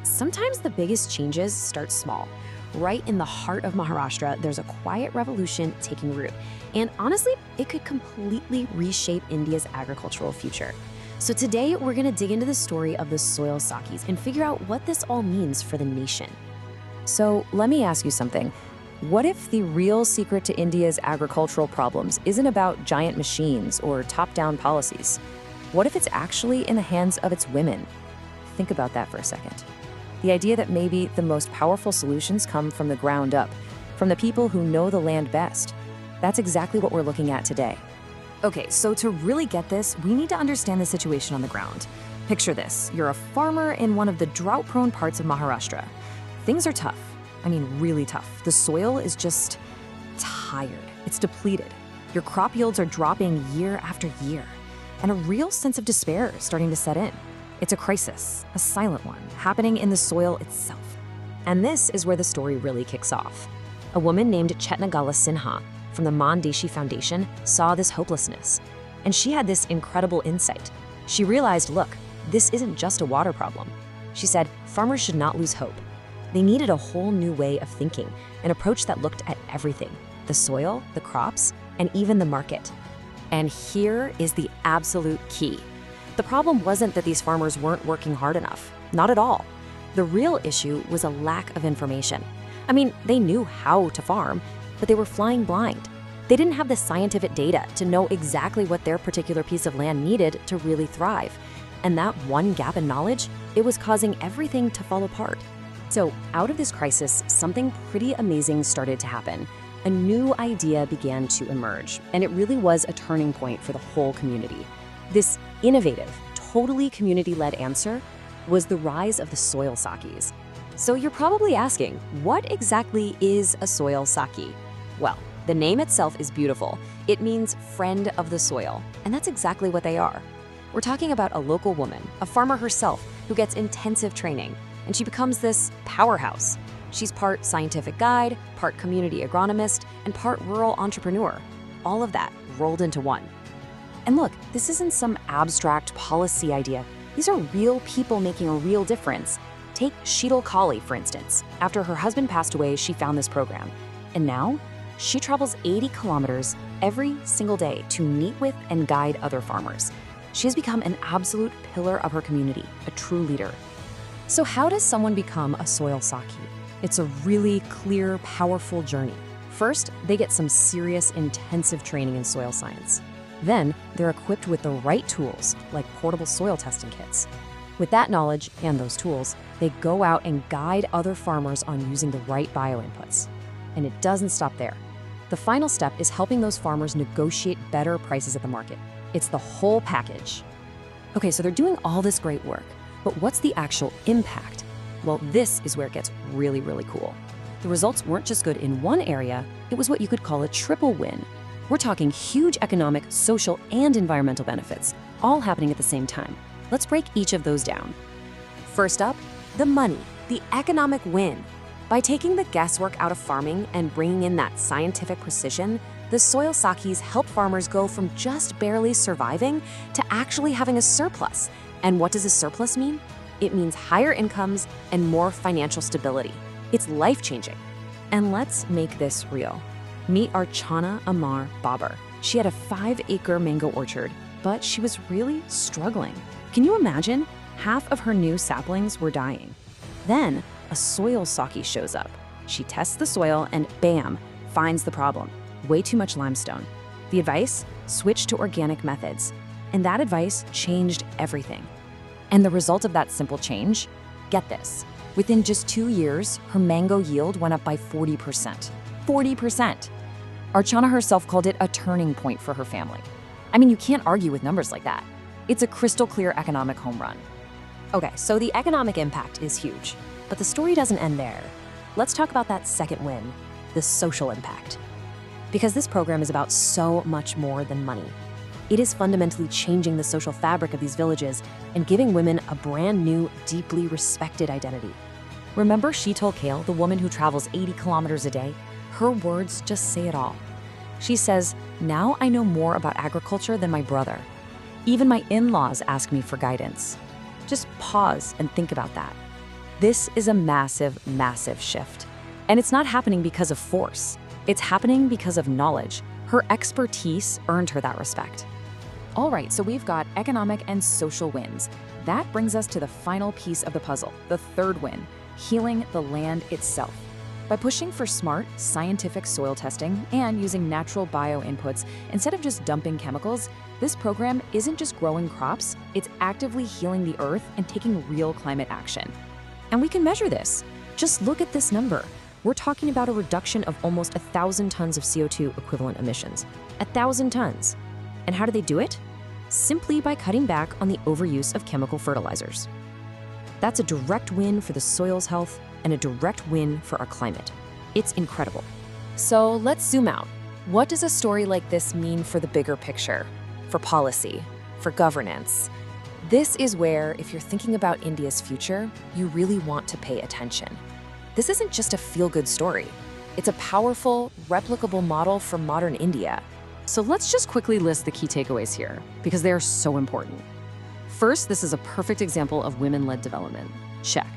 Sometimes the biggest changes start small. Right in the heart of Maharashtra, there's a quiet revolution taking root. And honestly, it could completely reshape India's agricultural future. So today, we're going to dig into the story of the soil Sakhis and figure out what this all means for the nation. So let me ask you something. What if the real secret to India's agricultural problems isn't about giant machines or top-down policies? What if it's actually in the hands of its women? Think about that for a second. The idea that maybe the most powerful solutions come from the ground up, from the people who know the land best. That's exactly what we're looking at today. Okay, so to really get this, we need to understand the situation on the ground. Picture this, you're a farmer in one of the drought-prone parts of Maharashtra. Things are tough. I mean, really tough. The soil is just tired. It's depleted. Your crop yields are dropping year after year. And a real sense of despair is starting to set in. It's a crisis, a silent one, happening in the soil itself. And this is where the story really kicks off. A woman named Chetnagala Sinha from the Rungta Foundation saw this hopelessness. And she had this incredible insight. She realized, look, this isn't just a water problem. She said, farmers should not lose hope. They needed a whole new way of thinking, an approach that looked at everything, the soil, the crops, and even the market. And here is the absolute key. The problem wasn't that these farmers weren't working hard enough. Not at all. The real issue was a lack of information. I mean, they knew how to farm, but they were flying blind. They didn't have the scientific data to know exactly what their particular piece of land needed to really thrive. And that one gap in knowledge, it was causing everything to fall apart. So out of this crisis, something pretty amazing started to happen. A new idea began to emerge, and it really was a turning point for the whole community. This innovative, totally community-led answer was the rise of the soil Sakhis. So you're probably asking, what exactly is a soil Sakhi? Well, the name itself is beautiful. It means friend of the soil, and that's exactly what they are. We're talking about a local woman, a farmer herself, who gets intensive training, and she becomes this powerhouse. She's part scientific guide, part community agronomist, and part rural entrepreneur. All of that rolled into one. And look, this isn't some abstract policy idea. These are real people making a real difference. Take Sheetal Kali, for instance. After her husband passed away, she found this program. And now, she travels 80 kilometers every single day to meet with and guide other farmers. She has become an absolute pillar of her community, a true leader. So how does someone become a soil Sakhi? It's a really clear, powerful journey. First, they get some serious, intensive training in soil science. Then, they're equipped with the right tools, like portable soil testing kits. With that knowledge and those tools, they go out and guide other farmers on using the right bioinputs. And it doesn't stop there. The final step is helping those farmers negotiate better prices at the market. It's the whole package. Okay, so they're doing all this great work, but what's the actual impact? Well, this is where it gets really, really cool. The results weren't just good in one area, it was what you could call a triple win. We're talking huge economic, social, and environmental benefits, all happening at the same time. Let's break each of those down. First up, the money, the economic win. By taking the guesswork out of farming and bringing in that scientific precision, the soil Sakhis help farmers go from just barely surviving to actually having a surplus. And what does a surplus mean? It means higher incomes and more financial stability. It's life-changing. And let's make this real. Meet Archana Amar Babar. She had a 5-acre mango orchard, but she was really struggling. Can you imagine? Half of her new saplings were dying. Then a soil Sakhi shows up. She tests the soil and bam, finds the problem. Way too much limestone. The advice? Switch to organic methods. And that advice changed everything. And the result of that simple change? Get this. Within just 2 years, her mango yield went up by 40%. 40%. Archana herself called it a turning point for her family. I mean, you can't argue with numbers like that. It's a crystal clear economic home run. Okay, so the economic impact is huge, but the story doesn't end there. Let's talk about that second win, the social impact. Because this program is about so much more than money. It is fundamentally changing the social fabric of these villages and giving women a brand new, deeply respected identity. Remember Sheetal Kale, the woman who travels 80 kilometers a day? Her words just say it all. She says, "Now I know more about agriculture than my brother. Even my in-laws ask me for guidance." Just pause and think about that. This is a massive, massive shift. And it's not happening because of force. It's happening because of knowledge. Her expertise earned her that respect. All right, so we've got economic and social wins. That brings us to the final piece of the puzzle, the third win, healing the land itself. By pushing for smart, scientific soil testing and using natural bio inputs instead of just dumping chemicals, this program isn't just growing crops, it's actively healing the earth and taking real climate action. And we can measure this. Just look at this number. We're talking about a reduction of almost 1,000 tons of CO2 equivalent emissions. 1,000 tons. And how do they do it? Simply by cutting back on the overuse of chemical fertilizers. That's a direct win for the soil's health and a direct win for our climate. It's incredible. So let's zoom out. What does a story like this mean for the bigger picture? For policy? For governance? This is where, if you're thinking about India's future, you really want to pay attention. This isn't just a feel-good story. It's a powerful, replicable model for modern India. So let's just quickly list the key takeaways here, because they are so important. First, this is a perfect example of women-led development. Check.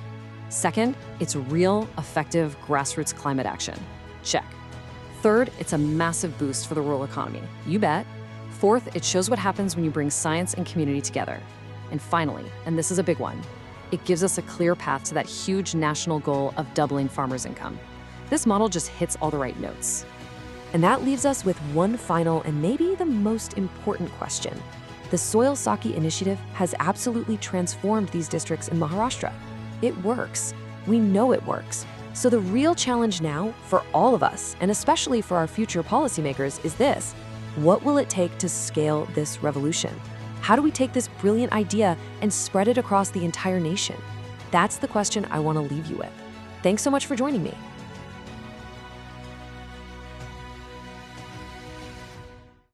Second, it's real, effective grassroots climate action. Check. Third, it's a massive boost for the rural economy. You bet. Fourth, it shows what happens when you bring science and community together. And finally, and this is a big one, it gives us a clear path to that huge national goal of doubling farmers' income. This model just hits all the right notes. And that leaves us with one final and maybe the most important question. The Soil Saki initiative has absolutely transformed these districts in Maharashtra. It works. We know it works. So the real challenge now for all of us, and especially for our future policymakers, is this. What will it take to scale this revolution? How do we take this brilliant idea and spread it across the entire nation? That's the question I want to leave you with. Thanks so much for joining me.